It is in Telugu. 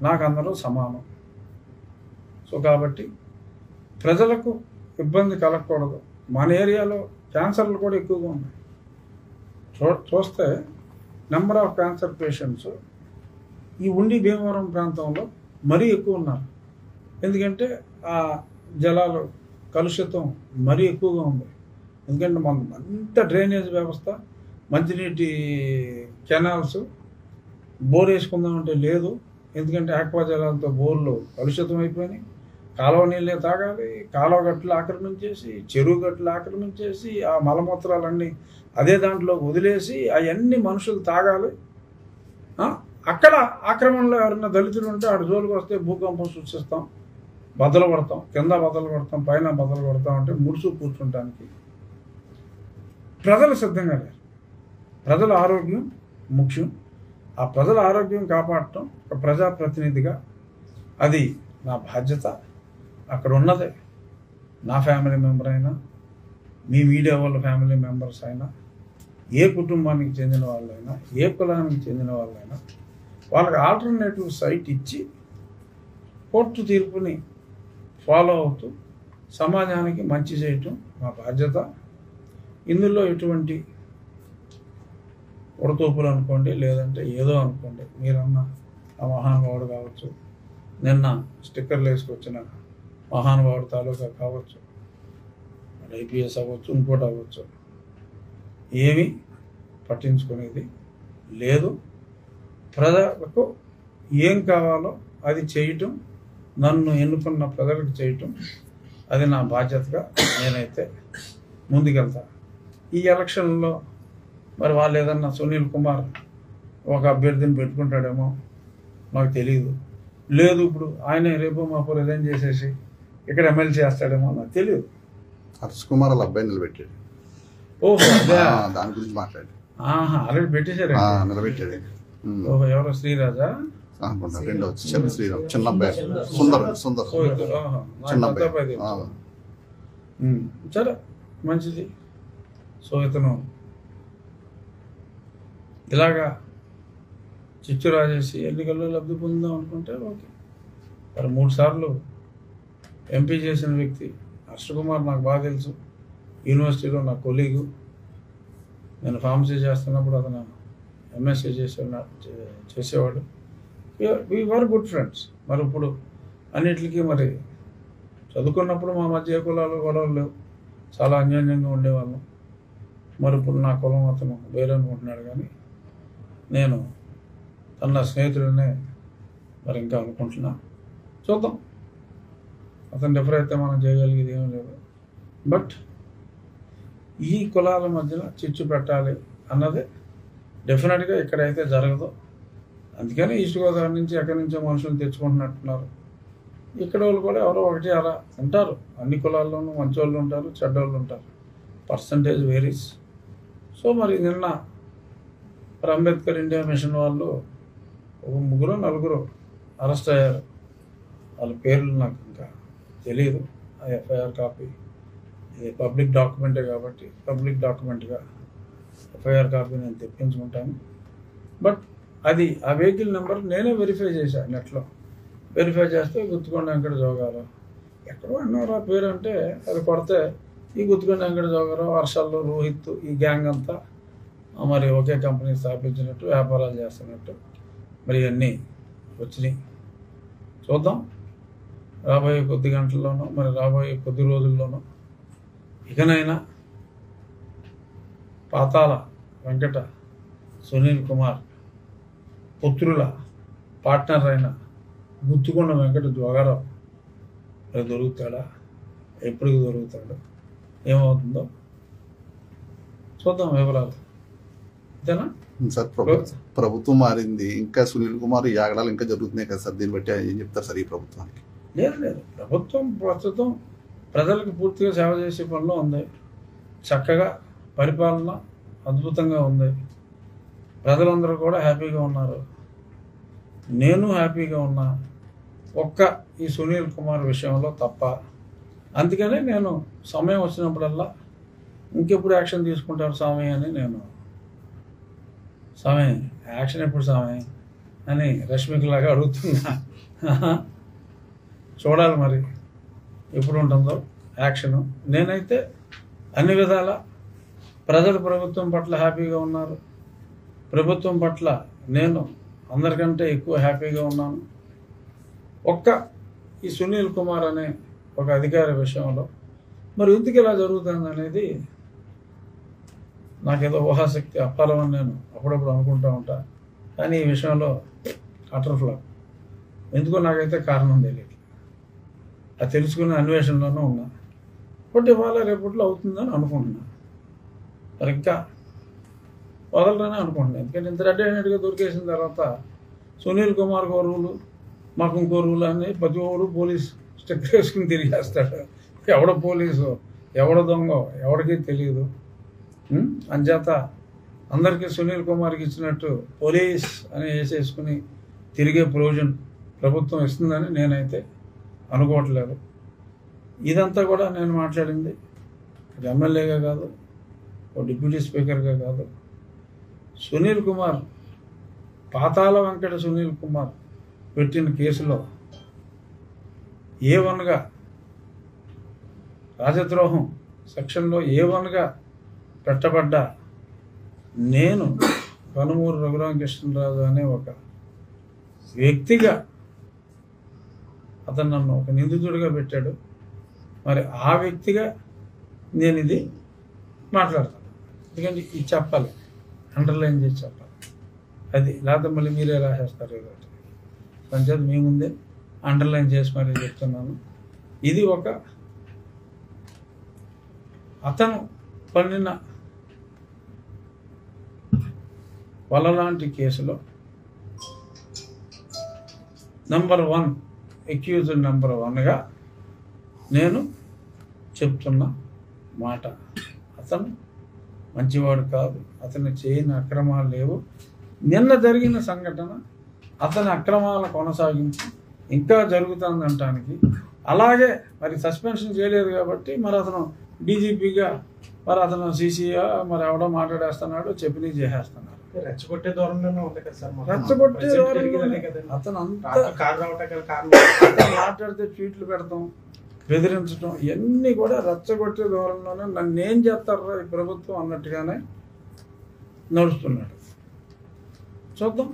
నాకు అందరూ సమానం. సో కాబట్టి ప్రజలకు ఇబ్బంది కలగకూడదు. మన ఏరియాలో క్యాన్సర్లు కూడా ఎక్కువగా ఉన్నాయి. చూస్తే నెంబర్ ఆఫ్ క్యాన్సర్ పేషెంట్స్ ఈ ఉండి భీమవరం ప్రాంతంలో మరీ ఎక్కువ ఉన్నారు. ఎందుకంటే ఆ జలాలు కలుషితం మరీ ఎక్కువగా ఉంది. ఎందుకంటే మన అంత డ్రైనేజ్ వ్యవస్థ, మంచినీటి కెనాల్స్, బోర్ వేసుకుందామంటే లేదు. ఎందుకంటే ఆక్వా జలాలతో బోర్లు కలుషితం అయిపోయినాయి. కాలువ నీళ్ళే తాగాలి, కాలువ గట్లు ఆక్రమించేసి, చెరువు గట్లు ఆక్రమించేసి, ఆ మలమూత్రాలన్నీ అదే దాంట్లో వదిలేసి అవన్నీ మనుషులు తాగాలి. అక్కడ ఆక్రమణలో ఎవరైనా దళితులు ఉంటే ఆడు జోలికి వస్తే భూకంపం సృష్టిస్తాం, బద్దలు కొడతాం, కింద బద్దలు కొడతాం, పైన బద్దలు కొడతాం అంటే ముడుచు కూర్చుంటానికి ప్రజలు సిద్ధంగా లేరు. ప్రజల ఆరోగ్యం ముఖ్యం. ఆ ప్రజల ఆరోగ్యం కాపాడటం ఒక ప్రజాప్రతినిధిగా అది నా బాధ్యత. అక్కడ ఉన్నదే నా ఫ్యామిలీ మెంబర్ అయినా, మీ మీడియా వాళ్ళ ఫ్యామిలీ మెంబర్స్ అయినా, ఏ కుటుంబానికి చెందిన వాళ్ళైనా, ఏ కులానికి చెందిన వాళ్ళైనా వాళ్ళకి ఆల్టర్నేటివ్ సైట్ ఇచ్చి కోర్టు తీర్పుని ఫాలో అవుతూ సమాజానికి మంచి చేయటం మా బాధ్యత. ఇందులో ఎటువంటి ఉడతూపులు అనుకోండి, లేదంటే ఏదో అనుకోండి, మీరన్న ఆ మహానుభావుడు కావచ్చు, నిన్న స్టిక్కర్లు వేసుకొచ్చిన మహానుభావుడు తాలూకా కావచ్చు, ఐపీఎస్ అవ్వచ్చు, ఇంకోటి అవ్వచ్చు, ఏమీ పట్టించుకునేది లేదు. ప్రజలకు ఏం కావాలో అది చేయటం, నన్ను ఎన్నుకున్న ప్రజలకు చేయటం, అది నా బాధ్యతగా నేనైతే ముందుకెళ్తా. ఈ ఎలక్షన్లో మరి వాళ్ళు ఏదన్నా సునీల్ కుమార్ ఒక అభ్యర్థిని పెట్టుకుంటాడేమో నాకు తెలియదు. లేదు ఇప్పుడు ఆయనే రేపు మాపు రిజైన్ చేసేసి ఇక్కడ ఎమ్మెల్యే చేస్తాడేమో నాకు తెలియదు. హర్ష్ కుమార్ వాళ్ళ అబ్బాయి నిలబెట్టాడు. ఓహో, దాని గురించి మాట్లాడు. ఆల్రెడీ పెట్టేశారు, నిలబెట్టాడు. ఓహో, ఎవరో శ్రీరాజా అనుకుంటా, రెండో శ్రీరామ్, చిన్న అబ్బాయి సుందర్ చిన్న అబ్బాయి. సరే, మంచిది. సో ఇతను ఇలాగా చిచ్చు రాజేసి ఎన్నికల్లో లబ్ధి పొందుదాం అనుకుంటే ఓకే. మరి 3 సార్లు ఎంపీ చేసిన వ్యక్తి హర్ష్ కుమార్ నాకు బాగా తెలుసు. యూనివర్సిటీలో నా కొలీగు. నేను ఫార్మసీ చేస్తున్నప్పుడు అతను ఎంఎస్సీ చేసేవాడు. We were good friends. మరి ఇప్పుడు అన్నిటికీ మరి చదువుకున్నప్పుడు మా మధ్య కులాలు గొడవలు లేవు, చాలా అన్యోన్యంగా ఉండేవాళ్ళం. మరి ఇప్పుడు నా కులం అతను వేరే అనుకుంటున్నాడు, కానీ నేను తన స్నేహితులనే మరి ఇంకా అనుకుంటున్నా. చూద్దాం, అతను డిఫర్ అయితే మనం చేయగలిగేది ఏమీ లేదు. బట్ ఈ కులాల మధ్యన చిచ్చు పెట్టాలి అన్నది డెఫినెట్గా ఇక్కడైతే జరగదు. అందుకని ఈస్ట్ గోదావరి నుంచి ఎక్కడి నుంచో మనుషులు తెచ్చుకుంటున్నట్టున్నారు. ఇక్కడ వాళ్ళు కూడా ఎవరో ఒకటి అలా ఉంటారు. అన్ని కులాల్లోనూ మంచోళ్ళు ఉంటారు, చెడ్డోళ్ళు ఉంటారు. Percentage varies. సో మరి నిన్న అంబేద్కర్ ఇండియా మిషన్ వాళ్ళు ఒక 3-4 అరెస్ట్ అయ్యారు. వాళ్ళ పేర్లు నాకు ఇంకా తెలియదు. ఆ ఎఫ్ఐఆర్ కాపీ, ఇది పబ్లిక్ డాక్యుమెంటే కాబట్టి పబ్లిక్ డాక్యుమెంట్గా ఎఫ్ఐఆర్ కాపీ నేను తెప్పించుకుంటాను. బట్ అది ఆ వెహికల్ నెంబర్ నేనే వెరిఫై చేశాను నెట్లో. వెరిఫై చేస్తే గుత్తుకొండ వెంకట జోగారావు ఎక్కడో అన్నారు ఆ పేరు. అంటే అది కొడితే ఈ గుత్తుకొండ వెంకట జోగారావు, వర్షాలు, రోహిత్, ఈ గ్యాంగ్ అంతా మరి ఒకే కంపెనీ స్థాపించినట్టు, వ్యాపారాలు చేస్తున్నట్టు మరి అన్నీ వచ్చినాయి. చూద్దాం రాబోయే కొద్ది గంటల్లోనూ, మరి రాబోయే కొద్ది రోజుల్లోనూ ఇకనైనా పాతాల వెంకట సునీల్ కుమార్ పుత్రుల పార్ట్నర్ అయిన గుత్తుకొండ వెంకట జోగారావు అది దొరుకుతాడా, ఎప్పటికి దొరుకుతాడు, ఏమవుతుందో చూద్దాం వివరాలు. అంతేనా సార్? ప్రభుత్వం మారింది, ఇంకా సునీల్ కుమార్ ఈ ఆగడాలు ఇంకా జరుగుతున్నాయి కదా సార్. దీన్ని బట్టి ఏం చెప్తారు సార్ ఈ ప్రభుత్వానికి? లేదు, ప్రభుత్వం ప్రస్తుతం ప్రజలకు పూర్తిగా సేవ చేసే పనిలో ఉంది. చక్కగా పరిపాలన అద్భుతంగా ఉంది. ప్రజలందరూ కూడా హ్యాపీగా ఉన్నారు, నేను హ్యాపీగా ఉన్నా. ఒక్క ఈ సునీల్ కుమార్ విషయంలో తప్ప. అందుకనే నేను సమయం వచ్చినప్పుడల్లా ఇంకెప్పుడు యాక్షన్ తీసుకుంటారు స్వామి అని నేను, స్వామి యాక్షన్ ఎప్పుడు స్వామి అని రష్మికలాగా అడుగుతున్నా. చూడాలి మరి ఎప్పుడు ఉంటుందో యాక్షను. నేనైతే అన్ని విధాల ప్రజలు ప్రభుత్వం పట్ల హ్యాపీగా ఉన్నారు. ప్రభుత్వం పట్ల నేను అందరికంటే ఎక్కువ హ్యాపీగా ఉన్నాను. ఈ సునీల్ కుమార్ అనే ఒక అధికారి విషయంలో మరి ఎందుకు ఇలా జరుగుతుంది అనేది నాకేదో ఊహాశక్తి అప్పాలమని నేను అప్పుడప్పుడు అనుకుంటూ ఉంటా. కానీ ఈ విషయంలో అటర్ ఫ్లాప్. ఎందుకో నాకైతే కారణం తెలియదు. అది తెలుసుకునే అన్వేషణలోనూ ఉన్నా. బట్ ఇవాళ రేపట్లో అవుతుందని అనుకుంటున్నా. మరి ఇంకా వదలరని అనుకుంటున్నాను. ఎందుకంటే ఇంత రెడ్ హ్యాండెడ్గా దొరికేసిన తర్వాత సునీల్ కుమార్కి ఓ రూలు, మాకు ఇంకో రూలు అని ప్రతి ఒక్కరు పోలీస్ స్టెక్ వేసుకుని తిరిగేస్తాడు. ఎవడ పోలీసు, ఎవడ దొంగ ఎవడికి తెలియదు. అంచేత అందరికీ సునీల్ కుమార్కి ఇచ్చినట్టు పోలీస్ అని వేసేసుకుని తిరిగే ప్రొవిజన్ ప్రభుత్వం ఇస్తుందని నేనైతే అనుకోవట్లేదు. ఇదంతా కూడా నేను మాట్లాడింది ఒక ఎమ్మెల్యేగా కాదు, ఓ డిప్యూటీ స్పీకర్గా కాదు. సునీల్ కుమార్, పాతాళ వెంకట సునీల్ కుమార్ పెట్టిన కేసులో A1గా రాజద్రోహం సెక్షన్లో A1గా పెట్టబడ్డ నేను కనుమూరు రఘురామకృష్ణరాజు అనే ఒక వ్యక్తిగా అతను నన్ను ఒక నిందితుడిగా పెట్టాడు. మరి ఆ వ్యక్తిగా నేను ఇది మాట్లాడతాను. ఎందుకంటే ఇది చెప్పాలి, అండర్లైన్ చేసి చెప్పాలి. అది లేకపోతే మళ్ళీ మీరే రాసేస్తారు ఏదో. పంచాయతీ మీ ముందే అండర్లైన్ చేసి మరీ చెప్తున్నాను. ఇది ఒక అతను పండిన వలలాంటి కేసులో నెంబర్ 1 అక్యూజ్డ్ నెంబర్ 1గా నేను చెప్తున్న మాట. అతను మంచివాడు కాదు, అతను చేయని అక్రమాలు లేవు. నిన్న జరిగిన సంఘటన అతని అక్రమాల కొనసాగించి ఇంకా జరుగుతుందంటానికి. అలాగే మరి సస్పెన్షన్ చేయలేదు కాబట్టి మరి అతను డీజీపీగా, మరి అతను సీసీగా మరి ఎవడో మాట్లాడేస్తున్నాడు, చెప్పిన చేసేస్తున్నాడు. రెచ్చగొట్టే దూరంలోనే ఉంది కదా సార్. రెచ్చగొట్టే అతను అంతా మాట్లాడితే ట్వీట్లు పెడతాం, బెదిరించడం, ఇవన్నీ కూడా రెచ్చగొట్టే దూరంలోనే నన్ను ఏం చేస్తారా ఈ ప్రభుత్వం అన్నట్టుగానే నడుస్తున్నాడు. చూద్దాం.